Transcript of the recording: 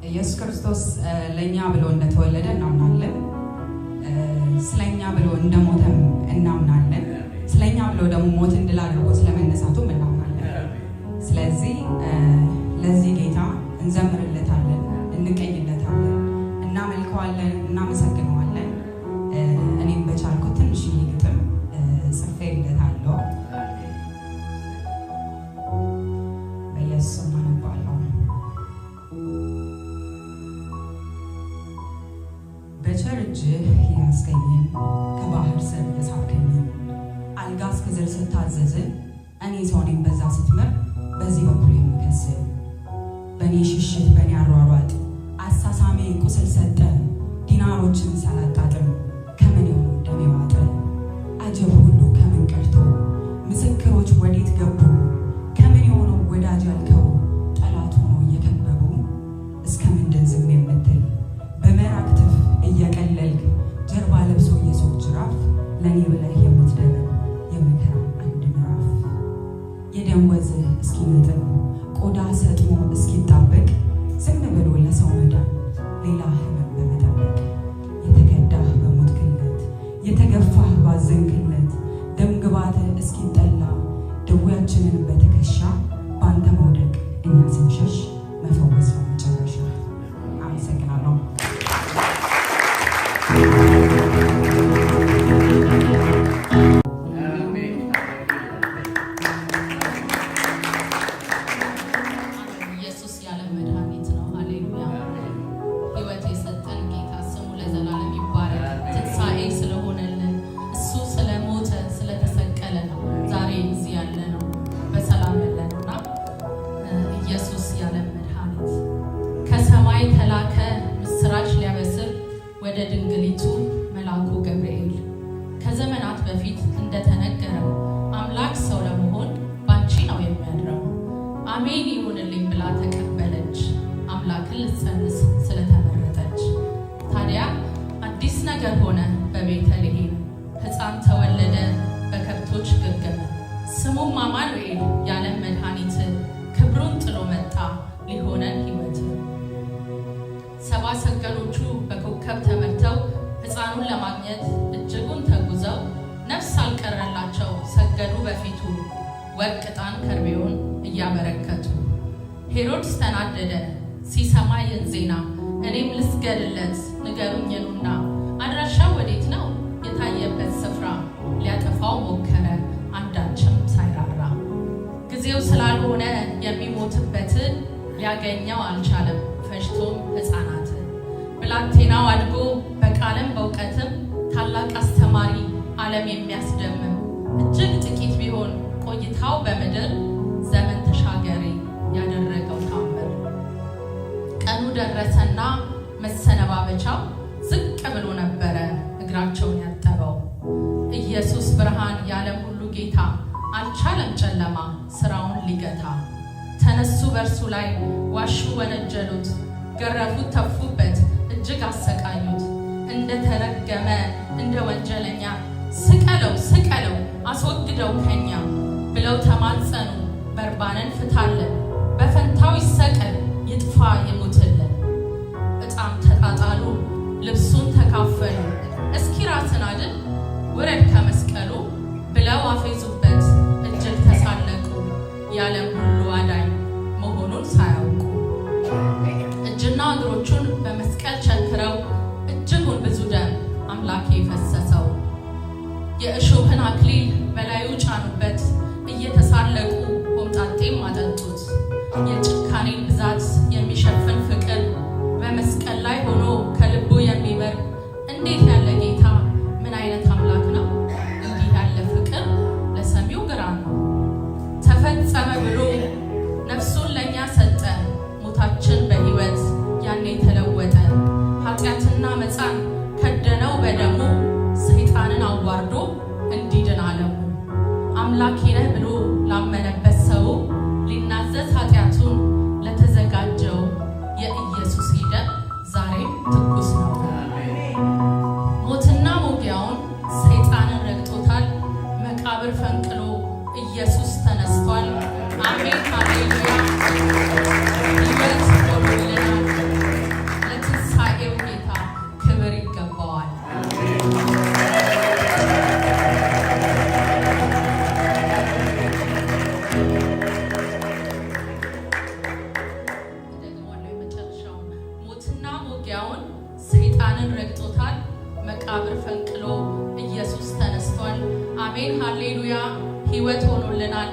ኢየሱስ ክርስቶስ ለኛ ብሎ እንደተወለደ እናምናለን። ስለኛ ብሎ እንደሞተም እናምናለን። ስለኛ ብሎ ደግሞ ሞትን ድል አድርጎ ስለመነሳቱም እናምናለን። ስለዚህ ለዚህ ጌታ እንዘምርለታለን፣ እንቀኝለታለን፣ እናመልከዋለን፣ እናመሰግነዋለን። እኔም በቻልኩት ትንሽ ግጥም ጽፌለታለሁ። በኢየሱስ ስም አነባለሁ። በቸር እጅህ ያስገኘኝ ከባህር ስር የሳብከኝ አልጋ እስክዝር ስታዘዝ እኔ ሰው ነኝ በዛ ስትምር በዚህ በኩል የምከስ በእኔ ሽሽት በእኔ አሯሯጥ አሳሳሜ ቁስል ሰጠ ዲናሮችን ሳላጣጥም ከምን የሆኑ ደሜ ዋጠ አጀብ ሁሉ ከምን ቀርቶ ምስክሮች ወዴት ገቡ ከምን የሆኑ ወዳጅ ያልከው ጠላት ሆኖ እየከበቡ እስከ ምንድን ዝም የምትል በመራክትፍ እየቀለልክ ጀርባ ለብሶ የሰው ጅራፍ ለእኔ ብለህ የምትደርብ የመከራ አንድ ምዕራፍ የደም ወዝህ እስኪነጥብ ቆዳ ሰጥሞ እስኪጣበቅ ዝም ብሎ ለሰው መዳን ሌላ ህመም በመጠበቅ የተከዳህ በሞት ክለት የተገፋህ ባዘንክለት ደም ግባትህ እስኪጠላ ደዌያችንን በትከሻ በአንተ መውደቅ እኛ ስንሸሽ መፈወስ ነው መጨረሻ። አመሰግናለሁ። ተላከ ምስራች ሊያበስር ወደ ድንግሊቱ መልአኩ ገብርኤል ከዘመናት በፊት እንደተነገረው አምላክ ሰው ለመሆን ባንቺ ነው የሚያድረው። አሜን ይሁንልኝ ብላ ተቀበለች አምላክን ልትጸንስ ስለተመረጠች። ታዲያ አዲስ ነገር ሆነ በቤተልሔም ሕፃን ተወለደ በከብቶች ግርግም ስሙም አማኑኤል የዓለም መድኃኒት ክብሩን ጥሎ መጣ ሊሆነን ሕይወት። ሰባ ሰገሎቹ በኮከብ ተመርተው ሕፃኑን ለማግኘት እጅጉን ተጉዘው ነፍስ አልቀረላቸው ሰገዱ በፊቱ ወርቅ ዕጣን ከርቤውን እያበረከቱ። ሄሮድስ ተናደደ ሲሰማ ይህን ዜና እኔም ልስገድለት ንገሩኝ ኑና አድራሻው ወዴት ነው የታየበት ስፍራ ሊያጠፋው ሞከረ አንዳችም ሳይራራ። ጊዜው ስላልሆነ የሚሞትበትን ሊያገኘው አልቻለም ፈጅቶም ሕፃናትን። ብላቴናው አድጎ በቃልም በእውቀትም ታላቅ አስተማሪ ዓለም የሚያስደምም እጅግ ጥቂት ቢሆን ቆይታው በምድር ዘመን ተሻገሪ ያደረገው ታምር። ቀኑ ደረሰና መሰነባበቻው ዝቅ ብሎ ነበረ እግራቸውን ያጠበው። ኢየሱስ ብርሃን የዓለም ሁሉ ጌታ አልቻለም ጨለማ ስራውን ሊገታ። ተነሱ በእርሱ ላይ ዋሹ ወነጀሉት ገረፉት ተፉበት እጅግ አሰቃዩት። እንደ ተረገመ እንደ ወንጀለኛ ስቀለው ስቀለው አስወግደው ከኛ ብለው ተማጸኑ። በርባንን ፍታለን በፈንታው ይሰቀል ይጥፋ ይሙትልን። ዕጣም ተጣጣሉ ልብሱን ተካፈሉ እስኪ ራስን አድን ውረድ ከመስቀሉ ብለው አፌዙበት እጅግ ተሳለቁ የዓለም ሁሉ አዳኝ መሆኑን ሳያውቁ። እጅና እግሮቹን በመስቀል ቸንክረው እጅጉን ብዙ ደም አምላኬ ፈሰሰው። የእሾህን አክሊል በላዩ ጫኑበት እየተሳለቁ ሆምጣጤም አጠጡት። የጭካኔን ብዛት የሚሸፍን ፍቅር በመስቀል ላይ ሆኖ ከልቡ የሚበር እንዴት ያለ ጌታ ምን አይነት አምላክ ነው! እንዲህ ያለ ፍቅር ለሰሚው ግራ ነው። ተፈጸመ ብሎ ነፍሱን ለእኛ ሰጠ ሞታችን በሕይወት ያኔ ተለወጠ። ኃጢአትና መጻን ከደነው በደሙ ሰይጣንን አዋርዶ እንዲድን አለሙ። አምላኬ ነህ ብሎ ላመነበት ሰው ሊናዘዝ ኃጢአቱን ለተዘጋጀው የኢየሱስ ደም ዛሬም ትኩስ ነው። ሞትና ሞጊያውን ሰይጣንን ረግጦታል። መቃብር ፈንቅሎ ኢየሱስ ተነስቷል። አሜን ሃሌሉያ። ሕይወት ሆኖልናል። ከመቃብር ፈንቅሎ ኢየሱስ ተነስቷል። አሜን ሃሌሉያ። ሕይወት ሆኖልናል።